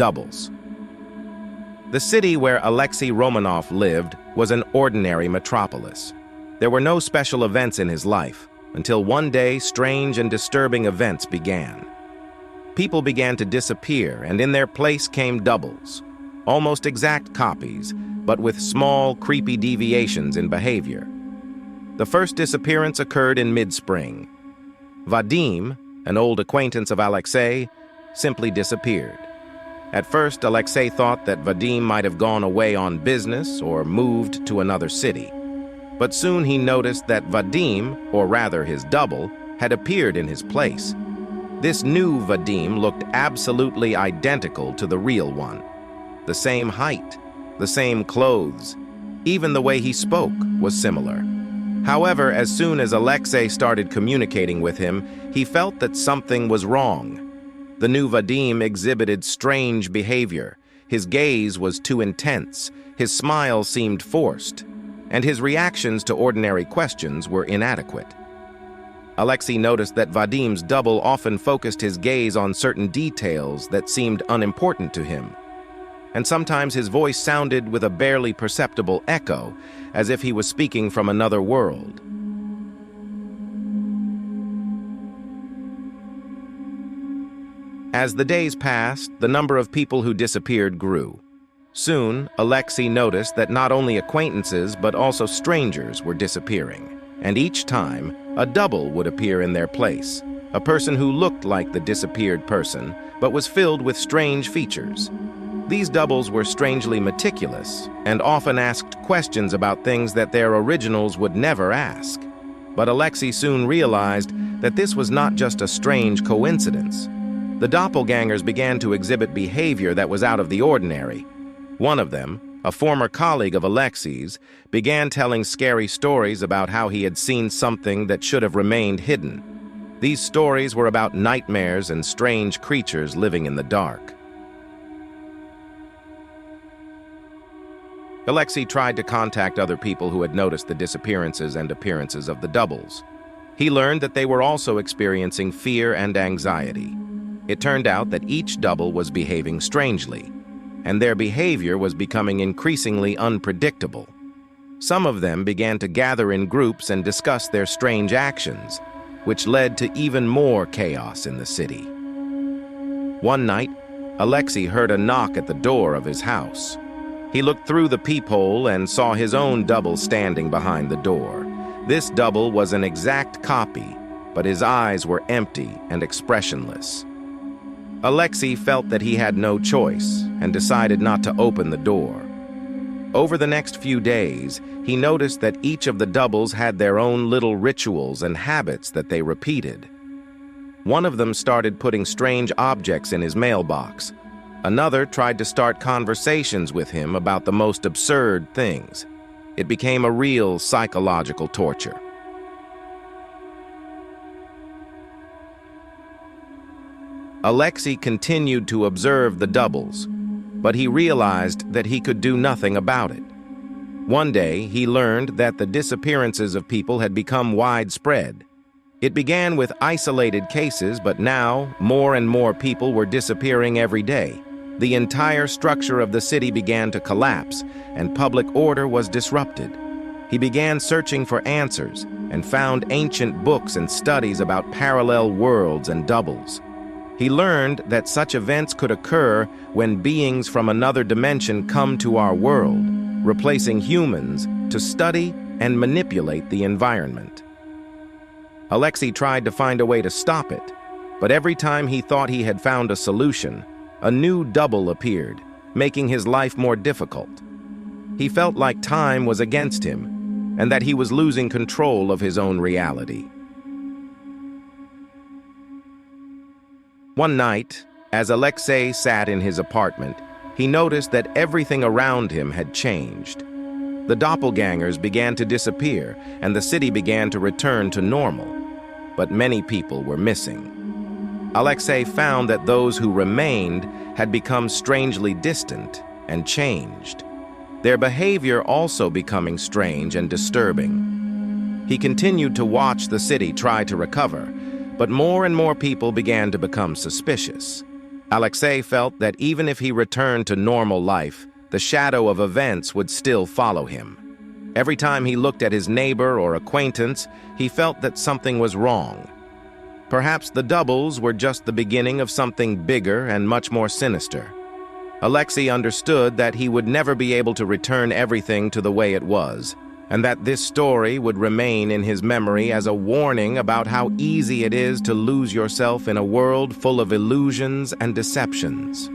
doubles. The city where Alexei Romanov lived was an ordinary metropolis. There were no special events in his life, until one day strange and disturbing events began. People began to disappear, and in their place came doubles, almost exact copies, but with small, creepy deviations in behavior. The first disappearance occurred in mid-spring. Vadim, an old acquaintance of Alexei, simply disappeared. At first, Alexei thought that Vadim might have gone away on business or moved to another city. But soon he noticed that Vadim, or rather his double, had appeared in his place. This new Vadim looked absolutely identical to the real one. The same height, the same clothes, even the way he spoke was similar. However, as soon as Alexei started communicating with him, he felt that something was wrong. The new Vadim exhibited strange behavior. His gaze was too intense, his smile seemed forced, and his reactions to ordinary questions were inadequate. Alexei noticed that Vadim's double often focused his gaze on certain details that seemed unimportant to him. And sometimes his voice sounded with a barely perceptible echo, as if he was speaking from another world. As the days passed, the number of people who disappeared grew. Soon, Alexei noticed that not only acquaintances but also strangers were disappearing, and each time, a double would appear in their place, a person who looked like the disappeared person, but was filled with strange features. These doubles were strangely meticulous and often asked questions about things that their originals would never ask. But Alexei soon realized that this was not just a strange coincidence. The doppelgangers began to exhibit behavior that was out of the ordinary. One of them, a former colleague of Alexei's, began telling scary stories about how he had seen something that should have remained hidden. These stories were about nightmares and strange creatures living in the dark. Alexei tried to contact other people who had noticed the disappearances and appearances of the doubles. He learned that they were also experiencing fear and anxiety. It turned out that each double was behaving strangely, and their behavior was becoming increasingly unpredictable. Some of them began to gather in groups and discuss their strange actions, which led to even more chaos in the city. One night, Alexei heard a knock at the door of his house. He looked through the peephole and saw his own double standing behind the door. This double was an exact copy, but his eyes were empty and expressionless. Alexei felt that he had no choice and decided not to open the door. Over the next few days, he noticed that each of the doubles had their own little rituals and habits that they repeated. One of them started putting strange objects in his mailbox. Another tried to start conversations with him about the most absurd things. It became a real psychological torture. Alexei continued to observe the doubles, but he realized that he could do nothing about it. One day, he learned that the disappearances of people had become widespread. It began with isolated cases, but now more and more people were disappearing every day. The entire structure of the city began to collapse, and public order was disrupted. He began searching for answers and found ancient books and studies about parallel worlds and doubles. He learned that such events could occur when beings from another dimension come to our world, replacing humans to study and manipulate the environment. Alexei tried to find a way to stop it, but every time he thought he had found a solution, a new double appeared, making his life more difficult. He felt like time was against him, and that he was losing control of his own reality. One night, as Alexei sat in his apartment, he noticed that everything around him had changed. The doppelgangers began to disappear, and the city began to return to normal. But many people were missing. Alexei found that those who remained had become strangely distant and changed, their behavior also becoming strange and disturbing. He continued to watch the city try to recover, but more and more people began to become suspicious. Alexei felt that even if he returned to normal life, the shadow of events would still follow him. Every time he looked at his neighbor or acquaintance, he felt that something was wrong. Perhaps the doubles were just the beginning of something bigger and much more sinister. Alexei understood that he would never be able to return everything to the way it was, and that this story would remain in his memory as a warning about how easy it is to lose yourself in a world full of illusions and deceptions.